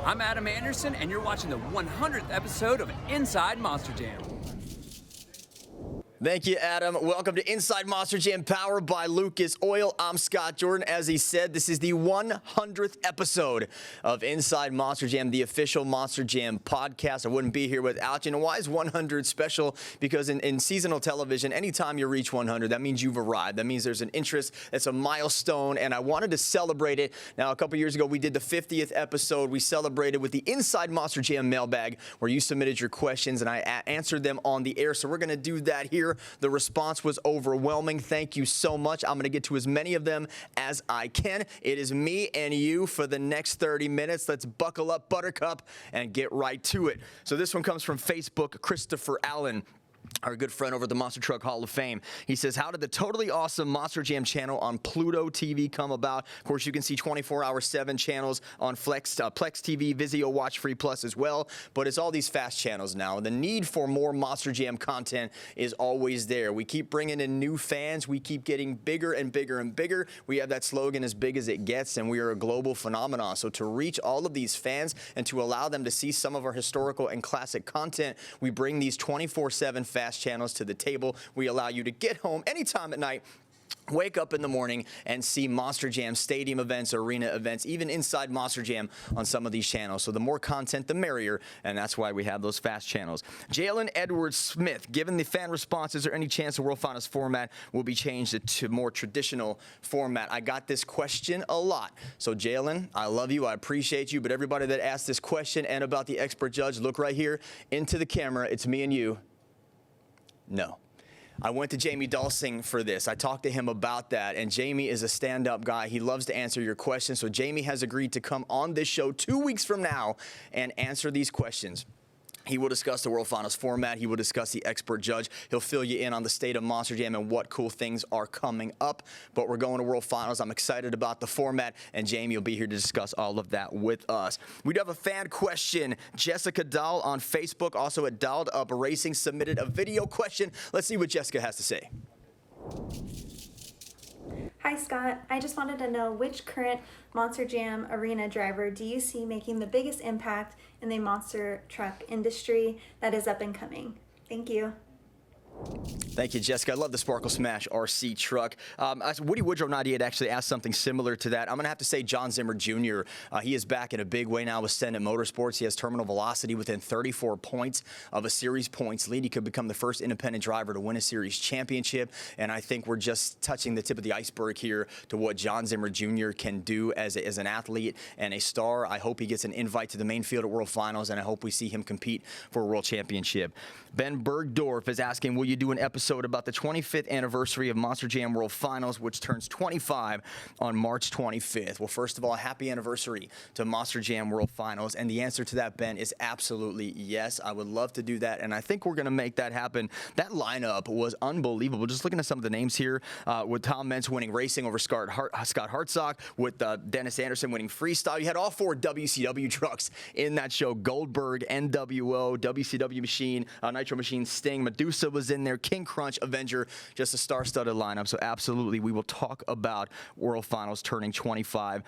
I'm Adam Anderson, and you're watching the 100th episode of Inside Monster Jam. Thank you, Adam. Welcome to Inside Monster Jam, powered by Lucas Oil. I'm Scott Jordan. As he said, this is the 100th episode of Inside Monster Jam, the official Monster Jam podcast. I wouldn't be here without you. And why is 100 special? Because in seasonal television, anytime you reach 100, that means you've arrived. That means there's an interest. It's a milestone, and I wanted to celebrate it. Now, a couple years ago, we did the 50th episode. We celebrated with the Inside Monster Jam mailbag, where you submitted your questions, and I answered them on the air. So we're going to do that here. The response was overwhelming. Thank you so much. I'm going to get to as many of them as I can. It is me and you for the next 30 minutes. Let's buckle up, Buttercup, and get right to it. So this one comes from Facebook, Christopher Allen, our good friend over at the Monster Truck Hall of Fame. He says, how did the totally awesome Monster Jam channel on Pluto TV come about? Of course, you can see 24/7 channels on Plex TV, Vizio Watch Free Plus as well, but it's all these fast channels now. The need for more Monster Jam content is always there. We keep bringing in new fans. We keep getting bigger and bigger and bigger. We have that slogan, as big as it gets, and we are a global phenomenon. So to reach all of these fans and to allow them to see some of our historical and classic content, we bring these 24/7 fast channels to the table. We allow you to get home anytime at night, wake up in the morning, and see Monster Jam stadium events, arena events, even inside Monster Jam on some of these channels. So the more content, the merrier, and that's why we have those fast channels. Jalen Edwards Smith, given the fan response, is there any chance the World Finals format will be changed to more traditional format? I got this question a lot. So Jalen, I love you, I appreciate you, but everybody that asked this question and about the expert judge, look right here into the camera. It's me and you. No. I went to Jamie Dulsing for this. I talked to him about that, and Jamie is a stand-up guy. He loves to answer your questions, so Jamie has agreed to come on this show 2 weeks from now and answer these questions. He will discuss the World Finals format. He will discuss the expert judge. He'll fill you in on the state of Monster Jam and what cool things are coming up. But we're going to World Finals. I'm excited about the format, and Jamie will be here to discuss all of that with us. We do have a fan question. Jessica Dahl on Facebook, also at Dolled Up Racing, submitted a video question. Let's see what Jessica has to say. Hi Scott, I just wanted to know, which current Monster Jam arena driver do you see making the biggest impact in the monster truck industry that is up and coming? Thank you. Thank you, Jessica. I love the Sparkle Smash RC truck. Woody Woodrow 98 actually asked something similar to that. I'm going to have to say John Zimmer Jr. He is back in a big way now with Sendit Motorsports. He has terminal velocity within 34 points of a series points lead. He could become the first independent driver to win a series championship, and I think we're just touching the tip of the iceberg here to what John Zimmer Jr. can do as an athlete and a star. I hope he gets an invite to the main field at World Finals, and I hope we see him compete for a world championship. Ben Bergdorf is asking, will you do an episode about the 25th anniversary of Monster Jam World Finals, which turns 25 on March 25th? Well, first of all, happy anniversary to Monster Jam World Finals. And the answer to that, Ben, is absolutely yes. I would love to do that, and I think we're going to make that happen. That lineup was unbelievable. Just looking at some of the names here, with Tom Meents winning racing over Scott Hartsock, with Dennis Anderson winning freestyle. You had all four WCW trucks in that show: Goldberg, NWO, WCW Machine, Nitro Machine, Sting, Medusa was in there, King Crunch, Avenger, just a star-studded lineup. So absolutely, we will talk about World Finals turning 25.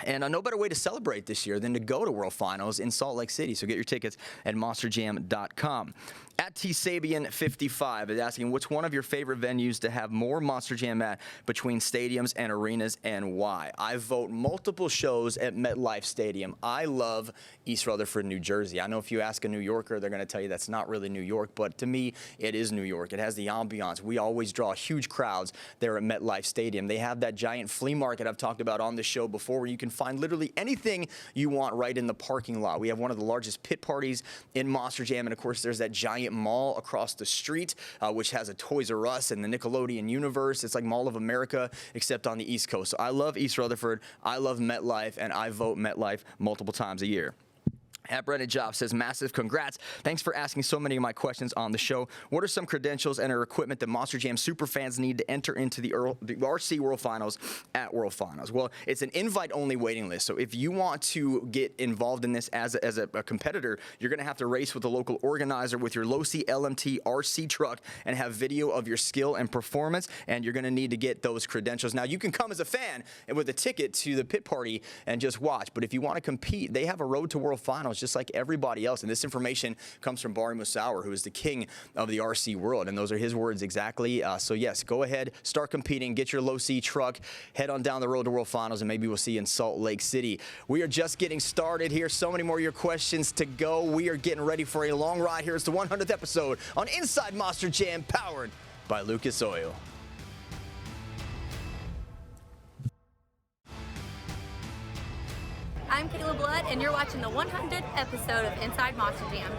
And no better way to celebrate this year than to go to World Finals in Salt Lake City. So get your tickets at monsterjam.com. At TSabian55 is asking, what's one of your favorite venues to have more Monster Jam at between stadiums and arenas, and why? I vote multiple shows at MetLife Stadium. I love East Rutherford, New Jersey. I know if you ask a New Yorker, they're going to tell you that's not really New York, but to me, it is New York. It has the ambiance. We always draw huge crowds there at MetLife Stadium. They have that giant flea market I've talked about on this show before, where you can find literally anything you want right in the parking lot. We have one of the largest pit parties in Monster Jam, and of course, there's that giant mall across the street, which has a Toys R Us and the Nickelodeon universe. It's like Mall of America, except on the East Coast. So I love East Rutherford, I love MetLife, and I vote MetLife multiple times a year. At Brennan Job says, massive congrats. Thanks for asking so many of my questions on the show. What are some credentials and or equipment that Monster Jam superfans need to enter into the RC World Finals at World Finals? Well, it's an invite-only waiting list. So if you want to get involved in this as a competitor, you're going to have to race with a local organizer with your Losi LMT RC truck and have video of your skill and performance, and you're going to need to get those credentials. Now, you can come as a fan and with a ticket to the pit party and just watch, but if you want to compete, they have a road to World Finals just like everybody else. And this information comes from Bari Musauer, who is the king of the RC world. And those are his words exactly. So yes, go ahead, start competing, get your Losi truck, head on down the road to World Finals, and maybe we'll see you in Salt Lake City. We are just getting started here. So many more of your questions to go. We are getting ready for a long ride here. It's the 100th episode on Inside Monster Jam, powered by Lucas Oil. I'm Kayla Blood, and you're watching the 100th episode of Inside Monster Jam.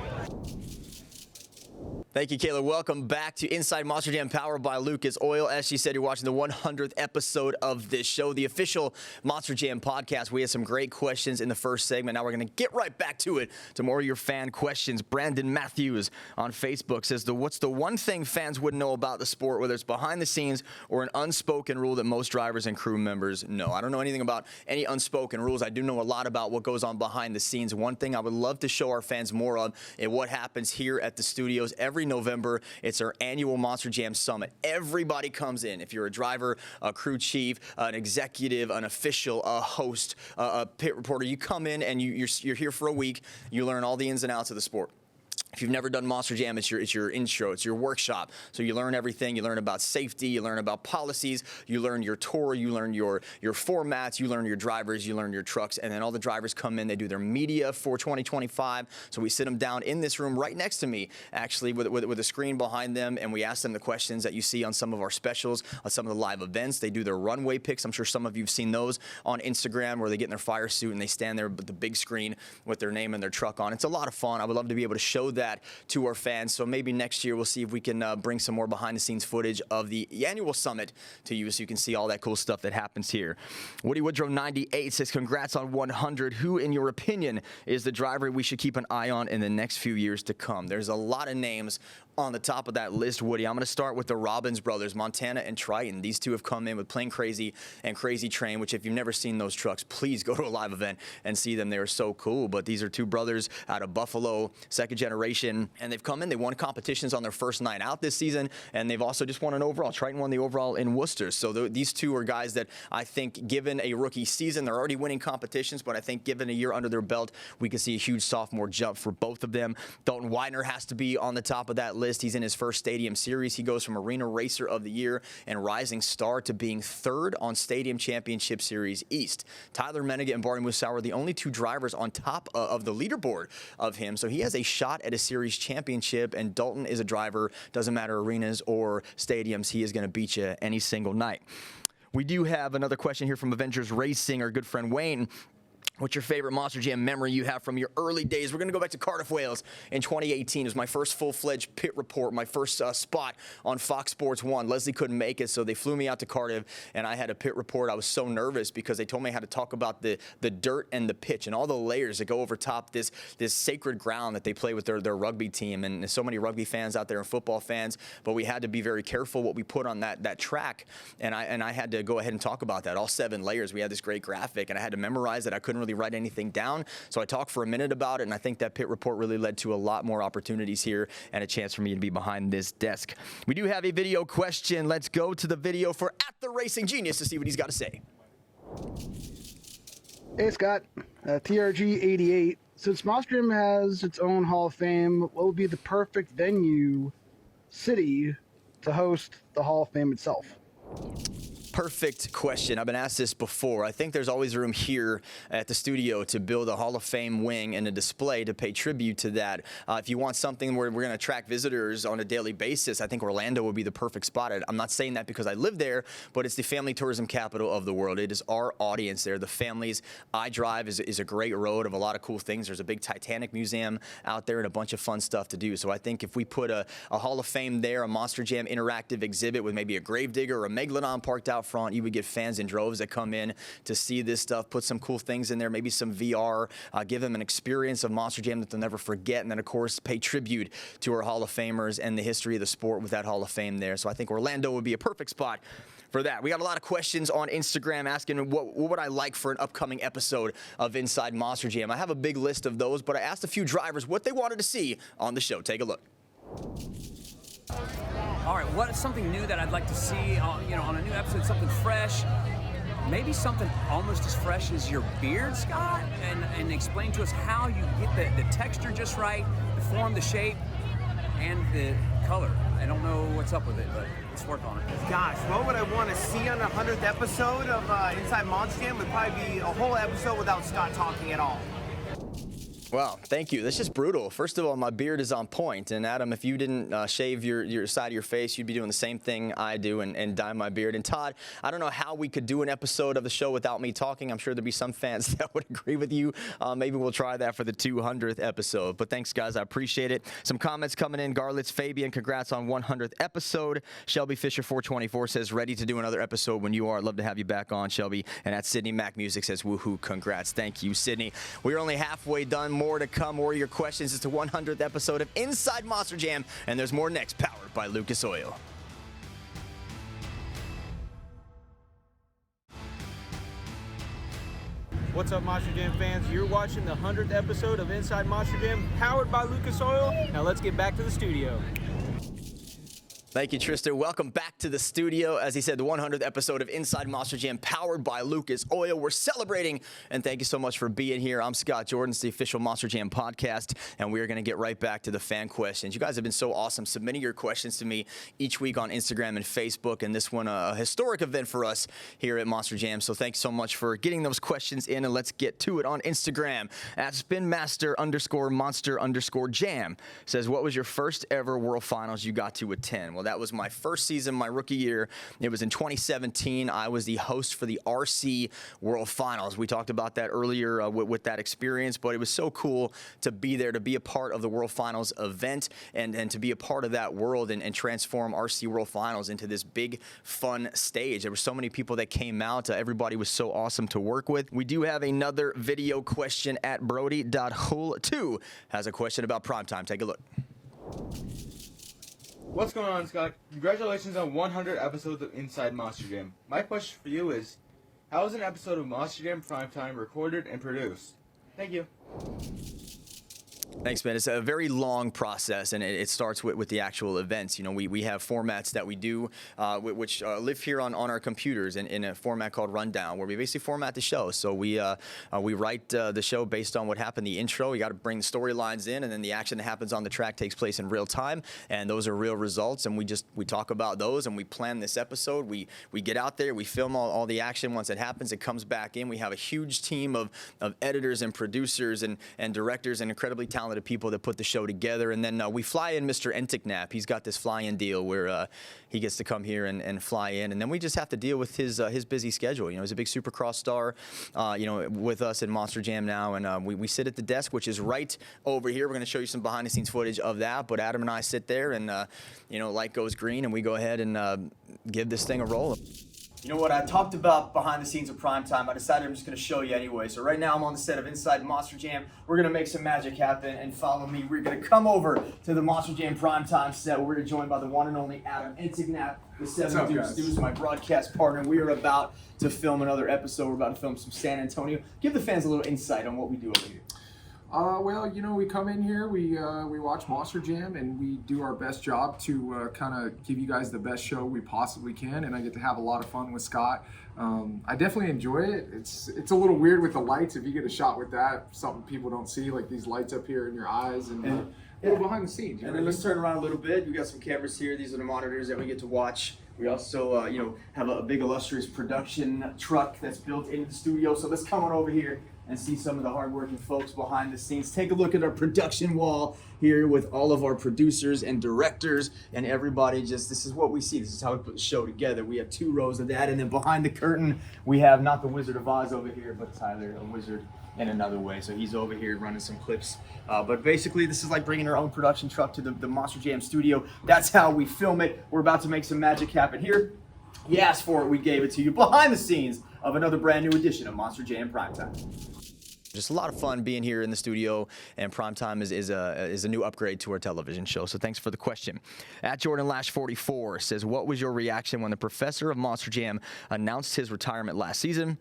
Thank you, Kayla. Welcome back to Inside Monster Jam, powered by Lucas Oil. As she said, you're watching the 100th episode of this show, the official Monster Jam podcast. We had some great questions in the first segment. Now we're going to get right back to it, to more of your fan questions. Brandon Matthews on Facebook says, what's the one thing fans wouldn't know about the sport, whether it's behind the scenes or an unspoken rule that most drivers and crew members know? I don't know anything about any unspoken rules. I do know a lot about what goes on behind the scenes. One thing I would love to show our fans more of is what happens here at the studios every November. It's our annual Monster Jam Summit. Everybody comes in. If you're a driver, a crew chief, an executive, an official, a host, a pit reporter, you come in and you're here for a week. You learn all the ins and outs of the sport. If you've never done Monster Jam, it's your intro, it's your workshop. So you learn everything. You learn about safety, you learn about policies, you learn your tour, you learn your formats, you learn your drivers, you learn your trucks, and then all the drivers come in, they do their media for 2025. So we sit them down in this room right next to me, actually, with a screen behind them, and we ask them the questions that you see on some of our specials, on some of the live events. They do their runway picks. I'm sure some of you have seen those on Instagram, where they get in their fire suit and they stand there with the big screen with their name and their truck on. It's a lot of fun. I would love to be able to show that to our fans. So maybe next year we'll see if we can bring some more behind the scenes footage of the annual summit to you, so you can see all that cool stuff that happens here. Woody Woodrow 98 says, congrats on 100. Who, in your opinion, is the driver we should keep an eye on in the next few years to come? There's a lot of names on the top of that list, Woody. I'm going to start with the Robbins brothers, Montana and Triton. These two have come in with Plain Crazy and Crazy Train, which if you've never seen those trucks, please go to a live event and see them. They are so cool. But these are two brothers out of Buffalo, second generation, and they've come in. They won competitions on their first night out this season, and they've also just won an overall. Triton won the overall in Worcester. So these two are guys that I think, given a rookie season, they're already winning competitions, but I think given a year under their belt, we can see a huge sophomore jump for both of them. Dalton Widener has to be on the top of that list. He's in his first Stadium Series. He goes from Arena Racer of the Year and Rising Star to being third on Stadium Championship Series East. Tyler Mennigan and Bari Musauer are the only two drivers on top of the leaderboard of him, so he has a shot at a series championship, and Dalton is a driver, doesn't matter arenas or stadiums, he is going to beat you any single night. We do have another question here from Avengers Racing, our good friend Wayne. What's your favorite Monster Jam memory you have from your early days? We're going to go back to Cardiff, Wales in 2018. It was my first full-fledged pit report, my first spot on Fox Sports 1. Leslie couldn't make it, so they flew me out to Cardiff, and I had a pit report. I was so nervous because they told me how to talk about the dirt and the pitch and all the layers that go over top this sacred ground that they play with their rugby team. And there's so many rugby fans out there and football fans, but we had to be very careful what we put on that track, and I had to go ahead and talk about that, all 7 layers. We had this great graphic, and I had to memorize it. I couldn't really write anything down, so I talked for a minute about it, and I think that pit report really led to a lot more opportunities here and a chance for me to be behind this desk. We do have a video question. Let's go to the video for At the Racing Genius to see what he's got to say. Hey Scott, TRG 88. Since Monster Jam has its own Hall of Fame, what would be the perfect venue, city, to host the Hall of Fame itself? Perfect question. I've been asked this before. I think there's always room here at the studio to build a Hall of Fame wing and a display to pay tribute to that. If you want something where we're going to attract visitors on a daily basis, I think Orlando would be the perfect spot. I'm not saying that because I live there, but it's the family tourism capital of the world. It is our audience there. The families. I-Drive is a great road of a lot of cool things. There's a big Titanic museum out there and a bunch of fun stuff to do. So I think if we put a Hall of Fame there, a Monster Jam interactive exhibit with maybe a Gravedigger or a Megalodon parked out front. You would get fans in droves that come in to see this stuff, put some cool things in there, maybe some VR, give them an experience of Monster Jam that they'll never forget, and then, of course, pay tribute to our Hall of Famers and the history of the sport with that Hall of Fame there. So I think Orlando would be a perfect spot for that. We got a lot of questions on Instagram asking what would I like for an upcoming episode of Inside Monster Jam. I have a big list of those, but I asked a few drivers what they wanted to see on the show. Take a look. All right, what is something new that I'd like to see on a new episode, something fresh? Maybe something almost as fresh as your beard, Scott, and explain to us how you get the texture just right, the form, the shape, and the color. I don't know what's up with it, but let's work on it. Gosh, what would I want to see on the 100th episode of Inside Monster Jam? Would probably be a whole episode without Scott talking at all. Wow, thank you. That's just brutal. First of all, my beard is on point. And Adam, if you didn't shave your side of your face, you'd be doing the same thing I do and dye my beard. And Todd, I don't know how we could do an episode of the show without me talking. I'm sure there'd be some fans that would agree with you. Maybe we'll try that for the 200th episode. But thanks, guys. I appreciate it. Some comments coming in. Garlitz Fabian, congrats on 100th episode. Shelby Fisher 424 says, ready to do another episode when you are. I'd love to have you back on, Shelby. And at Sydney Mac Music says, woohoo, congrats. Thank you, Sydney. We're only halfway done. More to come. More of your questions. It's the 100th episode of Inside Monster Jam, and there's more next, powered by Lucas Oil. What's up, Monster Jam fans? You're watching the 100th episode of Inside Monster Jam, powered by Lucas Oil. Now let's get back to the studio. Thank you, Tristan. Welcome back to the studio. As he said, the 100th episode of Inside Monster Jam, powered by Lucas Oil. We're celebrating, and thank you so much for being here. I'm Scott Jordan. It's the official Monster Jam podcast, and we are going to get right back to the fan questions. You guys have been so awesome submitting your questions to me each week on Instagram and Facebook, and this one a historic event for us here at Monster Jam. So thanks so much for getting those questions in, and let's get to it on Instagram. At spinmaster_monster_jam says, what was your first ever World Finals you got to attend? Well, that was my first season, my rookie year. It was in 2017. I was the host for the RC World Finals. We talked about that earlier with that experience, but it was so cool to be there, to be a part of the World Finals event, and to be a part of that world and transform RC World Finals into this big, fun stage. There were so many people that came out. Everybody was so awesome to work with. We do have another video question at Brody.Hull2 has a question about primetime. Take a look. What's going on, Scott? Congratulations on 100 episodes of Inside Monster Jam. My question for you is, how is an episode of Monster Jam Primetime recorded and produced? Thank you. Thanks, man. It's a very long process, and it starts with the actual events. You know, we have formats that we do, which live here on our computers in a format called Rundown, where we basically format the show. So we write the show based on what happened, the intro. You got to bring the storylines in, and then the action that happens on the track takes place in real time, and those are real results. And we talk about those, and we plan this episode. We get out there, we film all the action. Once it happens, it comes back in. We have a huge team of editors and producers and directors and incredibly talented people that put the show together. And then we fly in Mr. Enticknap. He's got this fly-in deal where he gets to come here and fly in, and then we just have to deal with his busy schedule. You know, he's a big Supercross star, with us in Monster Jam now, and we sit at the desk, which is right over here. We're going to show you some behind-the-scenes footage of that, but Adam and I sit there, and light goes green, and we go ahead and give this thing a roll. You know what, I talked about behind the scenes of Primetime. I decided I'm just going to show you anyway. So right now I'm on the set of Inside Monster Jam. We're going to make some magic happen, and follow me. We're going to come over to the Monster Jam Primetime set. We're joined by the one and only Adam Enticknap, the Seven Deuce, my broadcast partner. We are about to film another episode. We're about to film some San Antonio. Give the fans a little insight on what we do over here. Well, we come in here, we watch Monster Jam, and we do our best job to kind of give you guys the best show we possibly can, and I get to have a lot of fun with Scott. I definitely enjoy it. It's a little weird with the lights. If you get a shot with that, something people don't see, like these lights up here in your eyes, and a little behind the scenes. And then let's turn around a little bit. We got some cameras here. These are the monitors that we get to watch. We also, have a big illustrious production truck that's built into the studio. So let's come on over here and see some of the hardworking folks behind the scenes. Take a look at our production wall here with all of our producers and directors and everybody. This is what we see. This is how we put the show together. We have 2 rows of that, and then behind the curtain, we have not the Wizard of Oz over here, but Tyler, a wizard in another way. So he's over here running some clips. But basically, this is like bringing our own production truck to the Monster Jam studio. That's how we film it. We're about to make some magic happen here. You asked for it, we gave it to you. Behind the scenes of another brand new edition of Monster Jam Primetime. Just a lot of fun being here in the studio, and Primetime is a new upgrade to our television show. So thanks for the question. At Jordan Lash 44 says, what was your reaction when the professor of Monster Jam announced his retirement last season?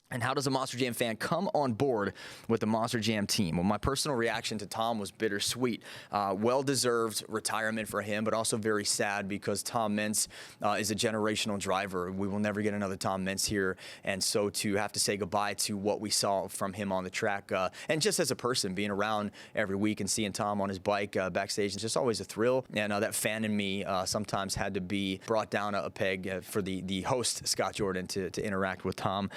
And how does a Monster Jam fan come on board with the Monster Jam team? Well, my personal reaction to Tom was bittersweet. Well-deserved retirement for him, but also very sad because Tom Meents is a generational driver. We will never get another Tom Meents here. And so to have to say goodbye to what we saw from him on the track, and just as a person, being around every week and seeing Tom on his bike backstage, it's just always a thrill. And that fan in me sometimes had to be brought down a peg for the host, Scott Jordan, to interact with Tom.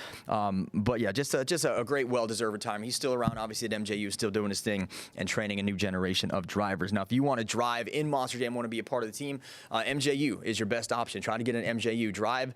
But yeah, just a great, well-deserved retirement. He's still around, obviously, at MJU, still doing his thing and training a new generation of drivers. Now, if you want to drive in Monster Jam, want to be a part of the team, MJU is your best option. Try to get an MJU. Drive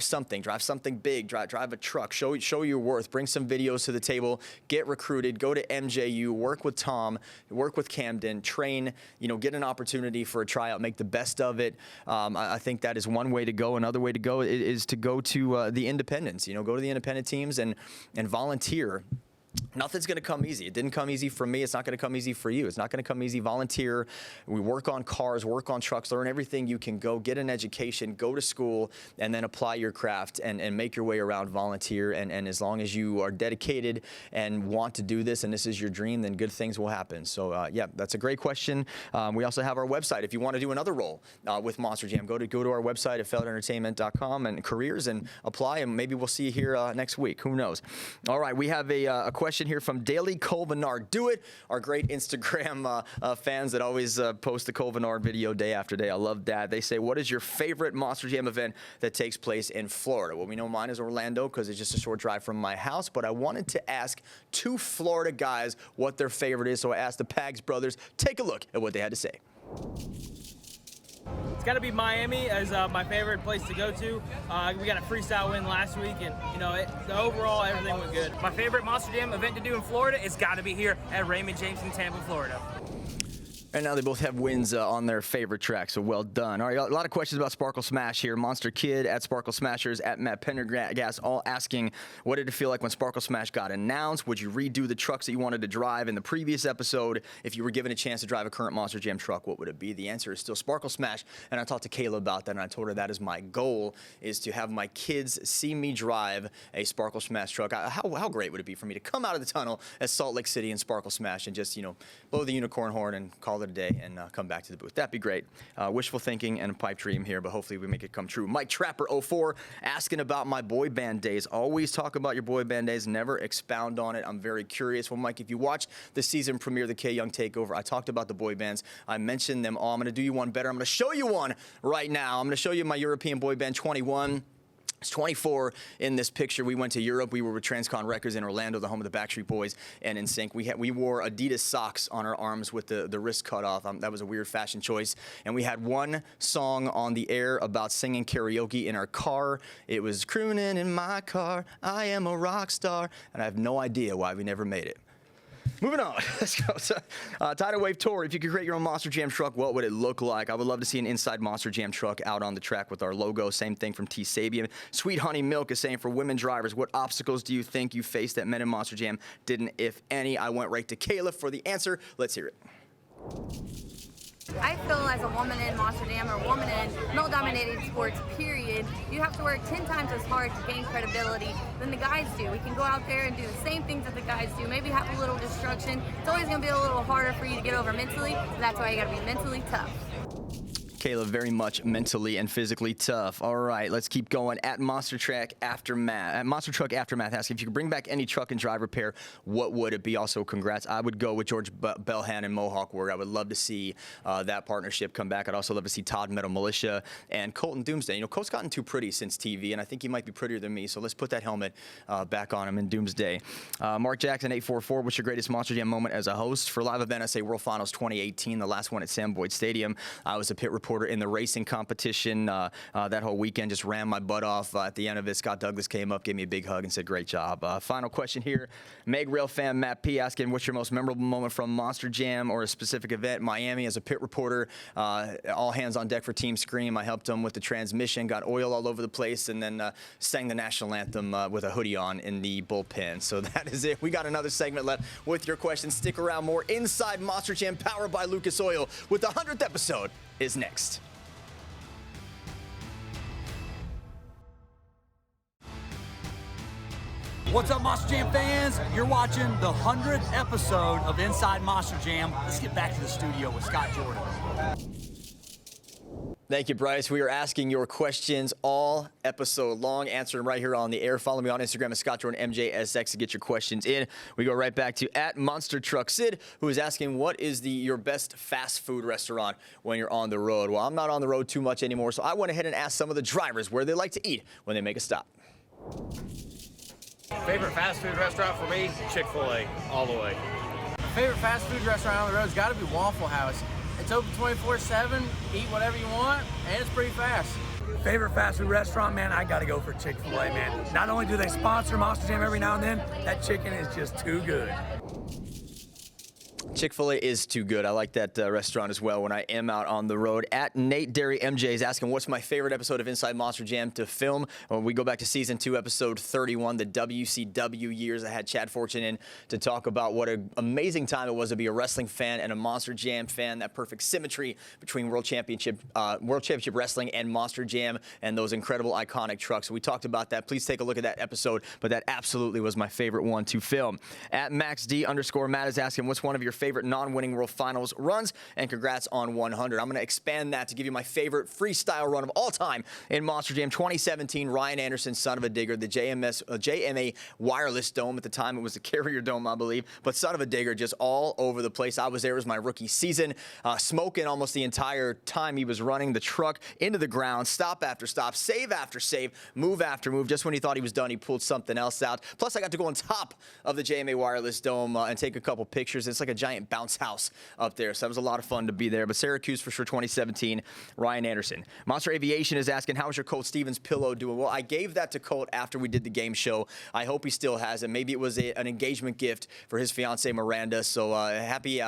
something big. Drive a truck. Show your worth. Bring some videos to the table. Get recruited. Go to MJU. Work with Tom. Work with Camden. Train. Get an opportunity for a tryout. Make the best of it. I think that is one way to go. Another way to go is to go to the independents. Go to the independent teams and volunteer. Nothing's going to come easy. It didn't come easy for me. It's not going to come easy for you. It's not going to come easy. Volunteer. We work on cars, work on trucks, learn everything you can. Go get an education, go to school, and then apply your craft and make your way around. Volunteer. And as long as you are dedicated and want to do this and this is your dream, then good things will happen. So, yeah, that's a great question. We also have our website. If you want to do another role with Monster Jam, go to our website at feldentertainment.com and careers and apply, and maybe we'll see you here next week. Who knows? All right, we have a question here from Daily Colvinard. Do it. Our great Instagram fans that always post the Colvinard video day after day. I love that. They say, what is your favorite Monster Jam event that takes place in Florida? Well, we know mine is Orlando because it's just a short drive from my house, but I wanted to ask two Florida guys what their favorite is, so I asked the Pags brothers. Take a look at what they had to say. It's got to be Miami as my favorite place to go to. We got a freestyle win last week, and the overall everything was good. My favorite Monster Jam event to do in Florida is got to be here at Raymond James in Tampa, Florida. And now they both have wins on their favorite track, so well done. All right, a lot of questions about Sparkle Smash here. Monster Kid at Sparkle Smashers at Matt Pendergast all asking, what did it feel like when Sparkle Smash got announced? Would you redo the trucks that you wanted to drive in the previous episode? If you were given a chance to drive a current Monster Jam truck, what would it be? The answer is still Sparkle Smash, and I talked to Kayla about that, and I told her that is my goal, is to have my kids see me drive a Sparkle Smash truck. How great would it be for me to come out of the tunnel at Salt Lake City and Sparkle Smash and just, blow the unicorn horn and call it a day and come back to the booth. That'd be great. Wishful thinking and a pipe dream here, but hopefully we make it come true. Mike Trapper 04 asking about my boy band days. Always talk about your boy band days, never expound on it. I'm very curious. Well, Mike, if you watch the season premiere of the K Young Takeover, I talked about the boy bands. I mentioned them all. I'm going to do you one better. I'm going to show you one right now. I'm going to show you my European boy band 21. It's 24 in this picture. We went to Europe. We were with Transcon Records in Orlando, the home of the Backstreet Boys and NSYNC. We wore Adidas socks on our arms with the wrist cut off. That was a weird fashion choice. And we had one song on the air about singing karaoke in our car. It was crooning in my car. I am a rock star. And I have no idea why we never made it. Moving on. Let's go. Tidal Wave Tour. If you could create your own Monster Jam truck, what would it look like? I would love to see an inside Monster Jam truck out on the track with our logo. Same thing from T. Sabian. Sweet Honey Milk is saying, for women drivers, what obstacles do you think you faced that men in Monster Jam didn't, if any? I went right to Kayla for the answer. Let's hear it. I feel as a woman in Monster Jam or woman in male-dominated sports, period, you have to work 10 times as hard to gain credibility than the guys do. We can go out there and do the same things that the guys do, maybe have a little destruction. It's always going to be a little harder for you to get over mentally, and that's why you got to be mentally tough. Kayla, very much mentally and physically tough. All right, let's keep going. At Monster Truck Aftermath asking, if you could bring back any truck and driver pair, what would it be? Also, congrats. I would go with George Belhan and Mohawk Word. I would love to see that partnership come back. I'd also love to see Todd Metal Militia and Colton Doomsday. Colt's gotten too pretty since TV, and I think he might be prettier than me, so let's put that helmet back on him in Doomsday. Mark Jackson 844, what's your greatest Monster Jam moment as a host? For live event, I say World Finals 2018, the last one at Sam Boyd Stadium. I was a pit reporter reporter in the racing competition that whole weekend. Just ran my butt off. At the end of it, Scott Douglas came up, gave me a big hug, and said, great job. Final question here. Meg Rail fan Matt P. asking, what's your most memorable moment from Monster Jam or a specific event? Miami as a pit reporter, all hands on deck for Team Scream. I helped him with the transmission, got oil all over the place, and then sang the national anthem with a hoodie on in the bullpen. So that is it. We got another segment left with your questions. Stick around. More Inside Monster Jam powered by Lucas Oil with the 100th episode is next. What's up, Monster Jam fans? You're watching the 100th episode of Inside Monster Jam. Let's get back to the studio with Scott Jordan. Thank you, Bryce. We are asking your questions all episode long, answering right here on the air. Follow me on Instagram at ScottJordanMJSX to get your questions in. We go right back to @MonsterTruckSid, who is asking, what is your best fast food restaurant when you're on the road? Well, I'm not on the road too much anymore, so I went ahead and asked some of the drivers where they like to eat when they make a stop. Favorite fast food restaurant for me? Chick-fil-A, all the way. Favorite fast food restaurant on the road's got to be Waffle House. It's open 24/7, eat whatever you want, and it's pretty fast. Favorite fast food restaurant, man, I gotta go for Chick-fil-A, man. Not only do they sponsor Monster Jam every now and then, that chicken is just too good. Chick-fil-A is too good. I like that restaurant as well when I am out on the road. Nate Derry MJ is asking, what's my favorite episode of Inside Monster Jam to film? Well, we go back to season 2, episode 31, the WCW years. I had Chad Fortune in to talk about what an amazing time it was to be a wrestling fan and a Monster Jam fan. That perfect symmetry between World Championship Wrestling and Monster Jam and those incredible iconic trucks. So we talked about that. Please take a look at that episode, but that absolutely was my favorite one to film. @MaxD_Matt is asking, what's one of your favorite non-winning World Finals runs? And congrats on 100. I'm going to expand that to give you my favorite freestyle run of all time in Monster Jam 2017. Ryan Anderson, Son of a Digger, the JMA Wireless Dome. At the time, it was the Carrier Dome, I believe. But Son of a Digger just all over the place. I was there as my rookie season, smoking almost the entire time he was running the truck into the ground, stop after stop, save after save, move after move. Just when he thought he was done, he pulled something else out. Plus, I got to go on top of the JMA Wireless Dome and take a couple pictures. It's like a giant bounce house up there, so that was a lot of fun to be there. But Syracuse for sure 2017, Ryan Anderson. Monster Aviation is asking, how is your Colt Stevens pillow doing? Well, I gave that to Colt after we did the game show. I hope he still has it. Maybe it was an engagement gift for his fiancee Miranda, so happy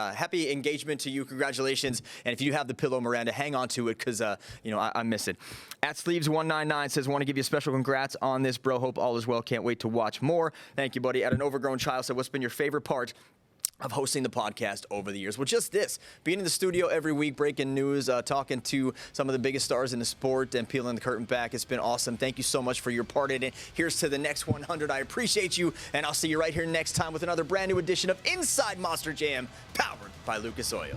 engagement to you. Congratulations. And if you have the pillow, Miranda, hang on to it because I miss it. @Sleeves199 says, want to give you a special congrats on this, bro. Hope all is well. Can't wait to watch more. Thank you, buddy. An Overgrown Child said, what's been your favorite part of hosting the podcast over the years? Well, just this, being in the studio every week, breaking news, talking to some of the biggest stars in the sport and peeling the curtain back. It's been awesome. Thank you so much for your part in it. Here's to the next 100. I appreciate you, and I'll see you right here next time with another brand new edition of Inside Monster Jam, powered by Lucas Oil.